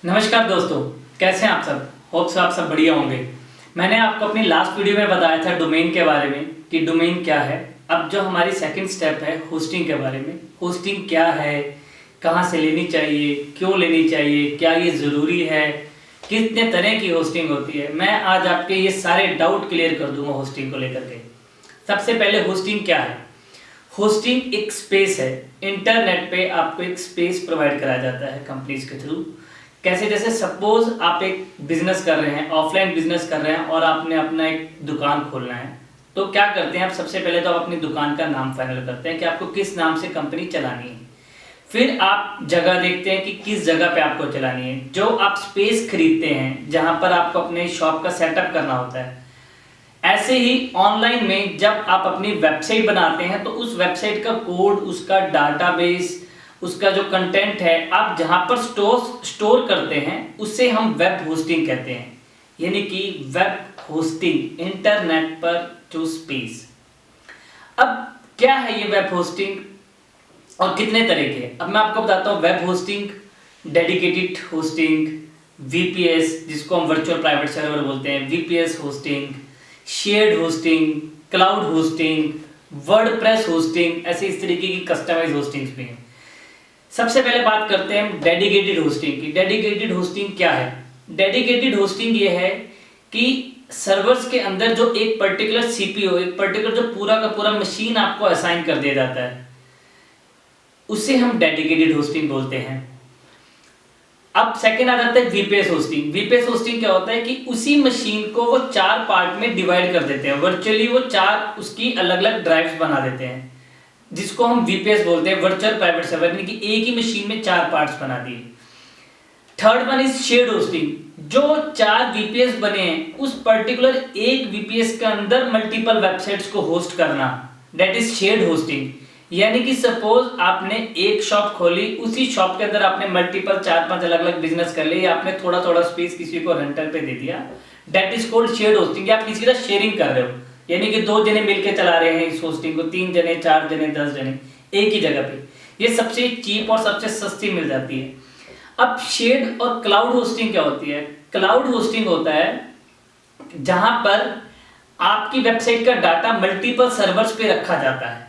नमस्कार दोस्तों, कैसे हैं आप सब। होप सो आप सब बढ़िया होंगे। मैंने आपको अपनी लास्ट वीडियो में बताया था डोमेन के बारे में कि डोमेन क्या है। अब जो हमारी सेकंड स्टेप है होस्टिंग के बारे में, होस्टिंग क्या है, कहाँ से लेनी चाहिए, क्यों लेनी चाहिए, क्या ये ज़रूरी है, कितने तरह की होस्टिंग होती है। मैं आज आपके ये सारे डाउट क्लियर कर दूंगा होस्टिंग को लेकर के। सबसे पहले होस्टिंग क्या है। होस्टिंग एक स्पेस है, इंटरनेट पे आपको एक स्पेस प्रोवाइड कराया जाता है कंपनीज के थ्रू। कैसे, जैसे सपोज आप एक बिजनेस कर रहे हैं, ऑफलाइन बिजनेस कर रहे हैं और आपने अपना एक दुकान खोलना है, तो क्या करते हैं आप, सबसे पहले तो आप अपनी दुकान का नाम फाइनल करते हैं कि आपको किस नाम से कंपनी चलानी है। फिर आप जगह देखते हैं कि किस जगह पे आपको चलानी है। जो आप स्पेस खरीदते हैं जहां पर आपको अपने शॉप का सेटअप करना होता है। ऐसे ही ऑनलाइन में जब आप अपनी वेबसाइट बनाते हैं तो उस वेबसाइट का कोड, उसका डाटाबेस, उसका जो कंटेंट है, आप जहां पर स्टोर करते हैं उसे हम वेब होस्टिंग कहते हैं। यानी कि वेब होस्टिंग, इंटरनेट पर जो स्पेस। अब क्या है ये वेब होस्टिंग और कितने तरह के हैं, अब मैं आपको बताता हूँ। Web hosting, dedicated hosting, VPS जिसको हम वर्चुअल प्राइवेट सर्वर बोलते हैं, VPS hosting, shared hosting, cloud hosting, WordPress hosting, ऐसे इस तरीके की कस्टमाइज होस्टिंग्स भी हैं। सबसे पहले बात करते हैं डेडिकेटेड होस्टिंग की। डेडिकेटेड होस्टिंग क्या है। डेडिकेटेड होस्टिंग ये है कि सर्वर्स के अंदर जो एक पर्टिकुलर सीपीयू, एक पर्टिकुलर जो पूरा का पूरा मशीन आपको असाइन कर दिया जाता है, उसे हम डेडिकेटेड होस्टिंग बोलते हैं। अब सेकंड आ जाता है वीपीएस होस्टिंग। वीपीएस होस्टिंग क्या होता है कि उसी मशीन को वो 4 पार्ट में डिवाइड कर देते हैं। वर्चुअली वो 4 उसकी अलग अलग ड्राइव्स बना देते हैं, जिसको हम वीपीएस बोलते हैं, वर्चुअल प्राइवेट सर्वर। यानी कि एक ही मशीन में 4 पार्ट्स बना दिए। Third one is shared hosting. जो 4 वीपीएस बने हैं उस पर्टिकुलर एक वीपीएस के अंदर मल्टीपल वेबसाइट्स को होस्ट करना, दैट इज शेयर्ड होस्टिंग। यानी कि सपोज आपने एक शॉप खोली, उसी शॉप के अंदर आपने मल्टीपल 4-5 अलग अलग बिजनेस कर लिए, आपने थोड़ा थोड़ा स्पेस किसी को रेंटल पे दे दिया, that is called shared hosting. आप किसी का शेयरिंग कर रहे हो, यानी कि 2 जने मिलकर चला रहे हैं इस होस्टिंग को, 3 जने, 4 जने, 10 जने एक ही जगह पे। ये सबसे चीप और सबसे सस्ती मिल जाती है। अब शेयर्ड और क्लाउड होस्टिंग क्या होती है। क्लाउड होस्टिंग होता है जहां पर आपकी वेबसाइट का डाटा मल्टीपल सर्वर्स पे रखा जाता है।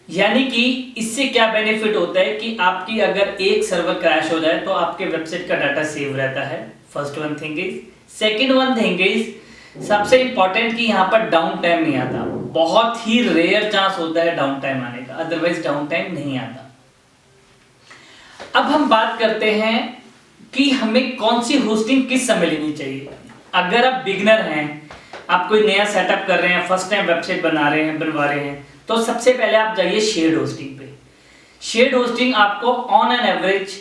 यानी कि इससे क्या बेनिफिट होता है कि आपकी अगर एक सर्वर क्रैश हो जाए तो आपके वेबसाइट का डाटा सेव रहता है। First one thing is. Second one thing is, सबसे इंपॉर्टेंट कि यहाँ पर डाउन टाइम नहीं आता। बहुत ही रेयर चांस होता है डाउन टाइम आने का, अदरवाइज डाउन टाइम नहीं आता। अब हम बात करते हैं कि हमें कौन सी होस्टिंग किस समय लेनी चाहिए। अगर आप बिगनर हैं, आप कोई नया सेटअप कर रहे हैं, फर्स्ट टाइम वेबसाइट बनवा रहे हैं, तो सबसे पहले आप जाइए शेयर्ड होस्टिंग पे। शेयर्ड होस्टिंग आपको ऑन एन एवरेज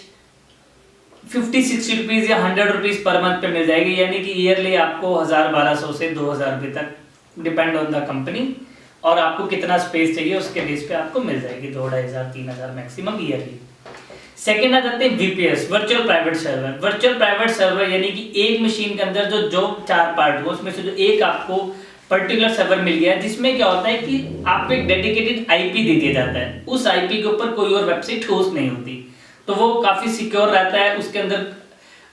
50-60 रुपीज या 100 रुपीज पर मंथ पे मिल जाएगी। यानी कि ईयरली आपको 1000-1200 से 2000 रुपये तक, डिपेंड ऑन द कंपनी और आपको कितना स्पेस चाहिए उसके बेस पे आपको मिल जाएगी। 2500-3000 मैक्सिमम ईयरली। सेकेंड आ जाते हैं VPS, virtual private server. Virtual private server यानी कि एक मशीन के अंदर जो 4 पार्ट हो, उसमें से जो एक आपको पर्टिकुलर सर्वर मिल गया है, जिसमें क्या होता है कि आपको एक डेडिकेटेड आईपी दे दिया जाता है। उस आईपी के ऊपर कोई और वेबसाइट होस्ट नहीं होती, तो वो काफी सिक्योर रहता है।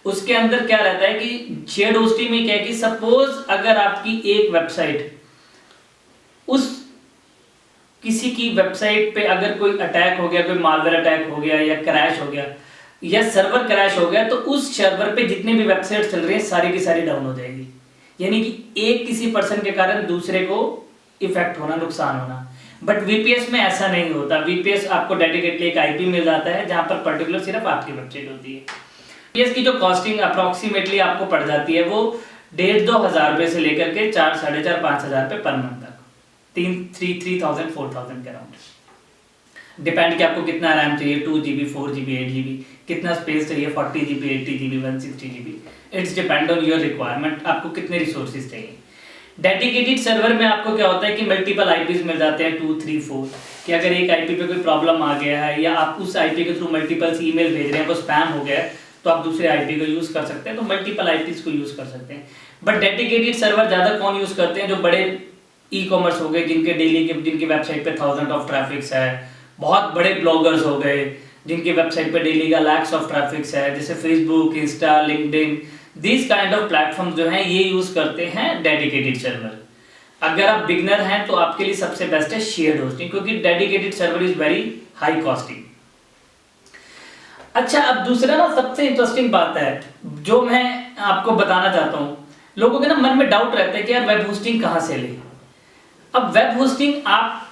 उसके अंदर क्या रहता है कि शेयर्ड होस्टिंग में क्या है कि सपोज अगर आपकी एक वेबसाइट, उस किसी की वेबसाइट पे अगर कोई अटैक हो गया, कोई मालवेयर अटैक हो गया या क्रैश हो गया या सर्वर क्रैश हो गया, तो उस सर्वर पे जितने भी वेबसाइट चल रही है सारी की सारी डाउन हो जाएगी। यानी कि एक किसी पर्सन के कारण दूसरे को इफेक्ट होना, नुकसान होना। बट वीपीएस में ऐसा नहीं होता। वीपीएस आपको डेडिकेटली एक आईपी मिल जाता है जहां पर पर्टिकुलर सिर्फ आपकी वेबसाइट होती है। वीपीएस की जो कॉस्टिंग अप्रोक्सीमेटली आपको पड़ जाती है वो 1500-2000 हजार रुपए से लेकर के 4-5,500 रुपए पर मंथ तक, 3,000-4,000 के अराउंड। डिपेंड कि आपको कितना रैम चाहिए, 2GB, 4GB, 8GB, कितना स्पेस चाहिए, 40GB, 80GB, 160GB। It's depend on your requirement, आपको कितने रिसोर्सेज चाहिए। डेडिकेटेड सर्वर में आपको क्या होता है कि मल्टीपल आईपीज मिल जाते हैं, 2, 3, 4, कि अगर एक आईपी पे कोई प्रॉब्लम आ गया है या आप उस आईपी के थ्रू मल्टीपल ईमेल भेज रहे हैं, वो स्पैम हो गया है, तो आप दूसरे आईपी को यूज कर सकते हैं। तो मल्टीपल आईपीज को यूज कर सकते हैं। बट डेडिकेटेड सर्वर ज्यादा कौन यूज करते हैं, जो बड़े ई कॉमर्स हो गए, जिनके वेबसाइट पे 1000 ऑफ ट्रैफिक्स है, बहुत बड़े ब्लॉगर्स हो गए, जिनकी वेबसाइट पे डेली का लैक्स ऑफ ट्रैफिक्स है, जैसे Facebook, Insta, LinkedIn, this kind of platform जो हैं ये यूज करते हैं डेडिकेटेड सर्वर। अगर आप बिगनर हैं तो आपके लिए सबसे बेस्ट है शेयर्ड होस्टिंग, क्योंकि dedicated server is very high costing. अच्छा, अब दूसरा ना सबसे इंटरेस्टिंग बात है जो मैं आपको बताना चाहता हूँ। लोगों के ना मन में डाउट रहता है कि यार वेब होस्टिंग कहाँ से ले। अब वेब होस्टिंग आप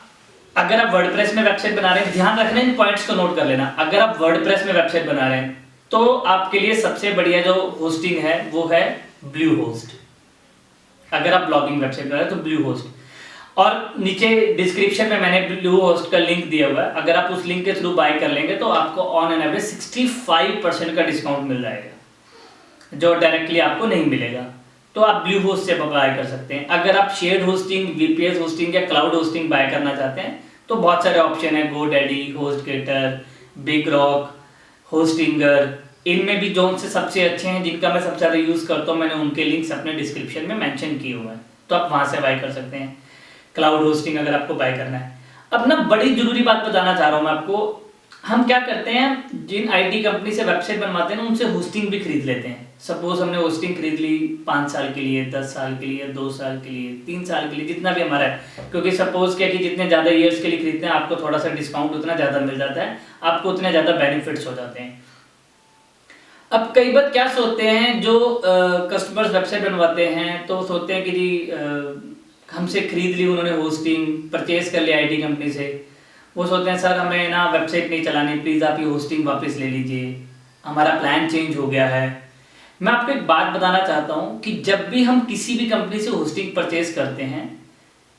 अगर आप वर्डप्रेस में वेबसाइट बना रहे हैं, ध्यान रखना इन पॉइंट्स को नोट कर लेना। अगर आप वर्डप्रेस में वेबसाइट बना रहे हैं तो आपके लिए सबसे बढ़िया जो होस्टिंग है वो है ब्लू होस्ट। अगर आप ब्लॉगिंग वेबसाइट बना रहे हैं तो ब्लू होस्ट, और नीचे डिस्क्रिप्शन में मैंने ब्लू होस्ट का लिंक दिया हुआ है। अगर आप उस लिंक के थ्रू बाय कर लेंगे तो आपको ऑन एन एवरेज 65% का डिस्काउंट मिल जाएगा, जो डायरेक्टली आपको नहीं मिलेगा। तो आप ब्लू होस्ट से बाय कर सकते हैं। अगर आप शेयर्ड होस्टिंग, वीपीएस होस्टिंग या क्लाउड होस्टिंग बाय करना चाहते हैं तो बहुत सारे ऑप्शन है, GoDaddy, HostGator, big rock, Hostinger. इनमें भी जो उनसे सबसे अच्छे हैं, जिनका मैं सबसे ज़्यादा यूज़ करता हूँ, मैंने उनके लिंक्स अपने डिस्क्रिप्शन में मेंशन किए हुए हैं, तो आप वहाँ से बाय कर सकते हैं क्लाउड होस्टिंग अगर आपको बाय करना है। अब ना बड़ी जरूरी बात बताना चाह रहा हूँ मैं आपको। हम क्या करते हैं, जिन आईटी कंपनी से वेबसाइट बनवाते हैं ना उनसे होस्टिंग भी खरीद लेते हैं। सपोज हमने होस्टिंग खरीद ली 5 साल के लिए, 10 साल के लिए, 2 साल के लिए, 3 साल के लिए, जितना भी हमारा है, क्योंकि सपोज क्या कि जितने ज़्यादा ईयर्स के लिए खरीदते हैं आपको थोड़ा सा डिस्काउंट उतना ज़्यादा मिल जाता है, आपको उतने ज़्यादा बेनिफिट्स हो जाते हैं। अब कई बार क्या सोचते हैं जो कस्टमर्स वेबसाइट बनवाते हैं, तो सोचते हैं कि जी हमसे खरीद ली उन्होंने होस्टिंग, परचेज कर लिया आईटी कंपनी से, वो सोचते हैं सर हमें ना वेबसाइट नहीं चलानी, प्लीज़ आप ये होस्टिंग वापस ले लीजिए, हमारा प्लान चेंज हो गया है। मैं आपको एक बात बताना चाहता हूँ कि जब भी हम किसी भी कंपनी से होस्टिंग परचेज करते हैं,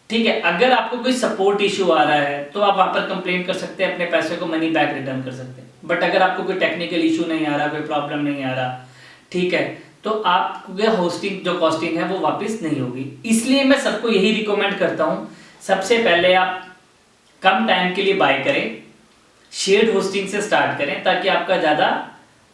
ठीक है, अगर आपको कोई सपोर्ट इशू आ रहा है तो आप वहाँ पर कंप्लेन कर सकते हैं, अपने पैसे को मनी बैक रिटर्न कर सकते हैं। बट अगर आपको कोई टेक्निकल इशू नहीं आ रहा, कोई प्रॉब्लम नहीं आ रहा, ठीक है, तो आपको होस्टिंग जो कॉस्टिंग है वो वापस नहीं होगी। इसलिए मैं सबको यही रिकमेंड करता हूँ, सबसे पहले आप कम टाइम के लिए बाय करें, शेयर्ड होस्टिंग से स्टार्ट करें, ताकि आपका ज़्यादा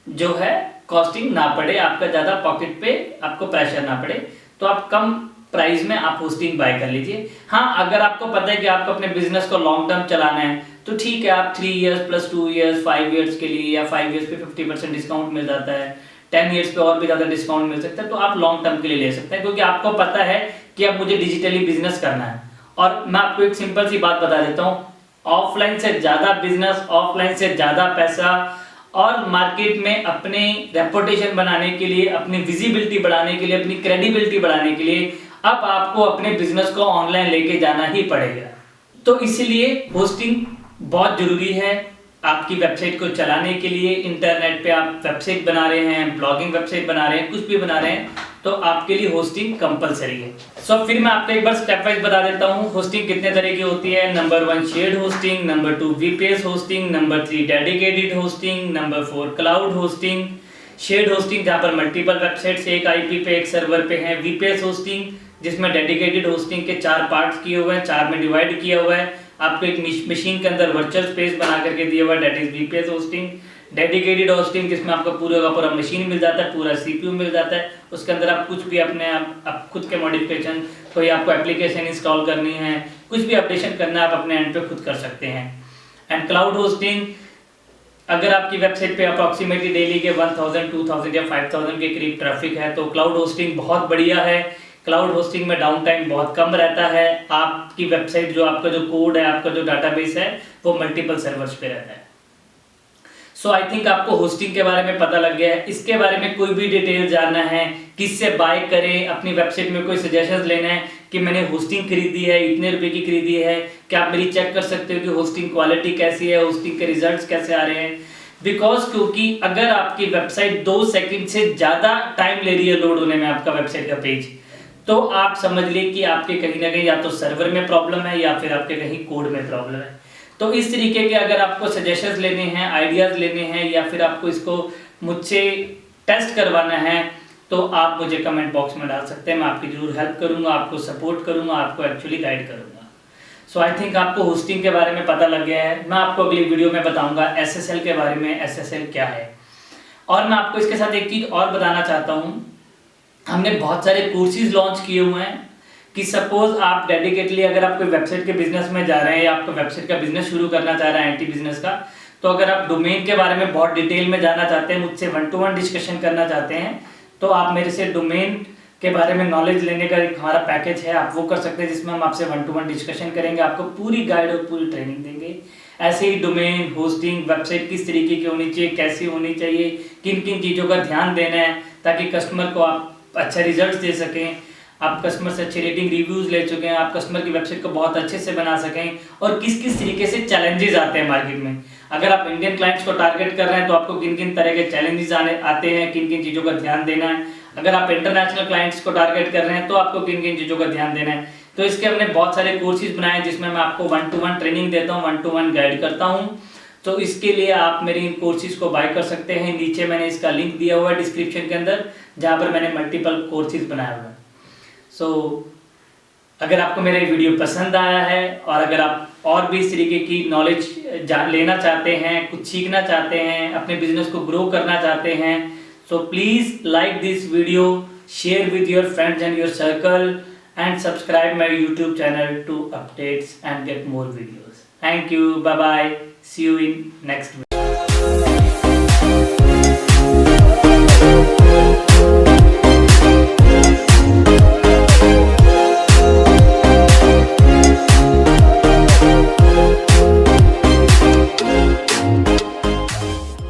जो है कॉस्टिंग ना पड़े, आपका ज़्यादा पॉकेट पे आपको प्रेशर ना पड़े। तो आप कम प्राइस में आप होस्टिंग बाय कर लीजिए। हाँ, अगर आपको पता है कि आपको अपने बिजनेस को लॉन्ग टर्म चलाना है तो ठीक है, आप 3 इयर्स प्लस 2 इयर्स 5 इयर्स के लिए, या 5 इयर्स पे 50% डिस्काउंट मिल जाता है, 10 इयर्स पे और भी ज़्यादा डिस्काउंट मिल सकता है, तो आप लॉन्ग टर्म के लिए ले सकते हैं, क्योंकि आपको पता है कि अब मुझे डिजिटली बिजनेस करना है। और मैं आपको एक सिंपल सी बात बता देता हूँ, ऑफलाइन से ज़्यादा बिजनेस, ऑफलाइन से ज़्यादा पैसा, और मार्केट में अपने रेपुटेशन बनाने के लिए, अपनी विजिबिलिटी बढ़ाने के लिए, अपनी क्रेडिबिलिटी बढ़ाने के लिए अब आपको अपने बिजनेस को ऑनलाइन लेके जाना ही पड़ेगा। तो इसलिए होस्टिंग बहुत जरूरी है आपकी वेबसाइट को चलाने के लिए। इंटरनेट पे आप वेबसाइट बना रहे हैं, ब्लॉगिंग वेबसाइट बना रहे हैं, कुछ भी बना रहे हैं, तो आपके लिए होस्टिंग कंपलसरी है। सो फिर मैं आपको एक बार स्टेप वाइज बता देता हूँ होस्टिंग कितने तरह की होती है। Number 1 shared hosting, number 2 VPS hosting, number 3 dedicated hosting, number 4 cloud hosting. Shared hosting जहाँ पर मल्टीपल वेबसाइट्स एक आईपी पे, एक सर्वर पे है। वीपीएस होस्टिंग जिसमें डेडिकेटेड होस्टिंग के 4 पार्ट्स किए हुए हैं, 4 में डिवाइड किया हुआ है, आपको एक मशीन के अंदर वर्चुअल स्पेस बना करके दिया हुआ है, that is VPS hosting. Dedicated hosting जिसमें आपको पूरा का पूरा मशीन मिल जाता है, पूरा सीपीयू मिल जाता है, उसके अंदर आप कुछ भी अपने आप खुद के मॉडिफिकेशन, कोई आपको एप्लीकेशन इंस्टॉल करनी है, कुछ भी अपडेशन करना है, आप अपने एंड पे खुद कर सकते हैं। एंड क्लाउड होस्टिंग, अगर आपकी वेबसाइट पे अप्रॉक्सीमेटली डेली के 1000, 2000 या 5000 के करीब ट्रैफिक है तो क्लाउड होस्टिंग बहुत बढ़िया है। क्लाउड होस्टिंग में डाउन टाइम बहुत कम रहता है, आपकी वेबसाइट जो आपका जो कोड है, आपका जो डाटाबेस है वो मल्टीपल सर्वर्स पे रहता है। सो आई थिंक आपको होस्टिंग के बारे में पता लग गया है। इसके बारे में कोई भी डिटेल जानना है, किससे बाय करें, अपनी वेबसाइट में कोई सजेशंस लेना है कि मैंने होस्टिंग खरीदी है, इतने रुपए की खरीदी है, क्या आप मेरी चेक कर सकते हो कि होस्टिंग क्वालिटी कैसी है, होस्टिंग के रिजल्ट्स कैसे आ रहे हैं। बिकॉज क्योंकि अगर आपकी वेबसाइट 2 सेकंड से ज़्यादा टाइम ले रही है लोड होने में आपका वेबसाइट का पेज, तो आप समझ लें कि आपके कहीं ना कहीं या तो सर्वर में प्रॉब्लम है या फिर आपके कहीं कोड में प्रॉब्लम है। तो इस तरीके के अगर आपको सजेशंस लेने हैं, आइडियाज़ लेने हैं, या फिर आपको इसको मुझसे टेस्ट करवाना है, तो आप मुझे कमेंट बॉक्स में डाल सकते हैं। मैं आपकी जरूर हेल्प करूंगा, आपको सपोर्ट करूंगा, आपको एक्चुअली गाइड करूंगा। सो आई थिंक आपको होस्टिंग के बारे में पता लग गया है। मैं आपको अगली वीडियो में बताऊंगा SSL के बारे में, SSL क्या है। और मैं आपको इसके साथ एक चीज़ और बताना चाहता हूँ, हमने बहुत सारे कोर्सेज लॉन्च किए हुए हैं कि सपोज आप डेडिकेटली अगर आप कोई वेबसाइट के बिजनेस में जा रहे हैं या आपको वेबसाइट का बिजनेस शुरू करना चाह रहे हैं आईटी बिजनेस का, तो अगर आप डोमेन के बारे में बहुत डिटेल में जानना चाहते हैं, मुझसे 1-to-1 डिस्कशन करना चाहते हैं, तो आप मेरे से डोमेन के बारे में नॉलेज लेने का एक हमारा पैकेज है, आप वो कर सकते हैं, जिसमें हम आपसे 1-to-1 डिस्कशन करेंगे, आपको पूरी गाइड और पूरी ट्रेनिंग देंगे। ऐसे ही डोमेन, होस्टिंग, वेबसाइट किस तरीके की होनी चाहिए, कैसी होनी चाहिए, किन किन चीज़ों का ध्यान देना है ताकि कस्टमर को आप अच्छा रिजल्ट दे सकें, आप कस्टमर से अच्छे रेटिंग रिव्यूज़ ले चुके हैं, आप कस्टमर की वेबसाइट को बहुत अच्छे से बना सकें, और किस किस तरीके से चैलेंजेस आते हैं मार्केट में। अगर आप इंडियन क्लाइंट्स को टारगेट कर रहे हैं तो आपको किन किन तरह के चैलेंजेस आते हैं, किन किन चीज़ों का ध्यान देना है। अगर आप इंटरनेशनल क्लाइंट्स को टारगेट कर रहे हैं तो आपको किन किन चीज़ों का ध्यान देना है। तो इसके हमने बहुत सारे कोर्सेज बनाए हैं जिसमें मैं आपको 1-to-1 ट्रेनिंग देता हूँ, 1-to-1 गाइड करता हूँ। तो इसके लिए आप मेरे इन कोर्सेज को बाय कर सकते हैं। नीचे मैंने इसका लिंक दिया हुआ है डिस्क्रिप्शन के अंदर, जहाँ पर मैंने मल्टीपल कोर्सेज बनाए हुए हैं। सो अगर आपको मेरा वीडियो पसंद आया है और अगर आप और भी इस तरीके की नॉलेज लेना चाहते हैं, कुछ सीखना चाहते हैं, अपने बिजनेस को ग्रो करना चाहते हैं, so please like this video, share with your friends and your circle, and subscribe my YouTube channel to updates and get more videos. Thank you. Bye bye. See you in next video.